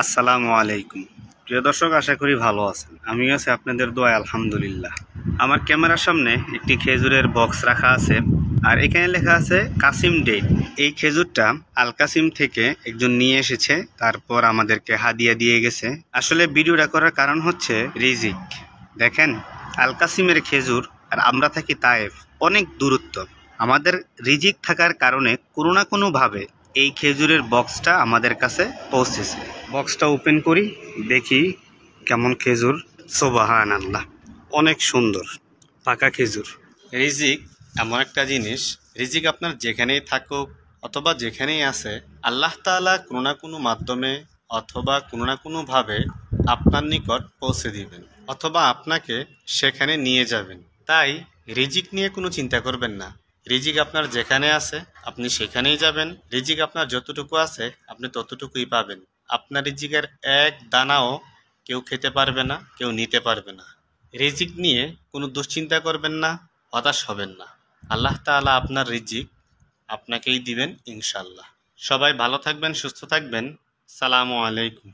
আসসালামু আলাইকুম। প্রিয় দর্শক, আশা করি ভালো আছেন। আমিও আছি আপনাদের দোয়ায়, আলহামদুলিল্লাহ। আমার ক্যামেরার সামনে একটি খেজুরের বক্স রাখা আছে, আর এখানে লেখা আছে কাসিম ডেট। এই খেজুরটা আল কাসিম থেকে একজন নিয়ে এসেছে, তারপর আমাদেরকে হাদিয়া দিয়ে গেছে। আসলে ভিডিওটা করার কারণ হচ্ছে রিজিক। দেখেন, আল কাসিমের খেজুর আর আমরা থাকি তায়েফ, অনেক দূরত্ব। আমাদের রিজিক থাকার কারণে কোনো না কোনোভাবে এই খেজুরের বক্সটা আমাদের কাছে পৌঁছেছে। বক্সটা ওপেন করি, দেখি কেমন খেজুর। সুবহান আল্লাহ, অনেক সুন্দর পাকা খেজুর। রিজিক এমন একটা জিনিস, রিজিক আপনার যেখানেই থাকুক অথবা যেখানেই আছে, আল্লাহ তাআলা কোনো না কোনো মাধ্যমে অথবা কোনো না কোনোভাবে আপনার নিকট পৌঁছে দিবেন অথবা আপনাকে সেখানে নিয়ে যাবেন। তাই রিজিক নিয়ে কোনো চিন্তা করবেন না। রিজিক আপনার যেখানে আছে আপনি সেখানেই যাবেন। রিজিক আপনার যতটুকু আছে আপনি ততটুকুই পাবেন। আপনার রিজিকের এক দানাও কেউ খেতে পারবে না, কেউ নিতে পারবে না। রিজিক নিয়ে কোনো দুশ্চিন্তা করবেন না, হতাশ হবেন না। আল্লাহ তাআলা আপনার রিজিক আপনাকেই দিবেন ইনশাআল্লাহ। সবাই ভালো থাকবেন, সুস্থ থাকবেন। সালামু আলাইকুম।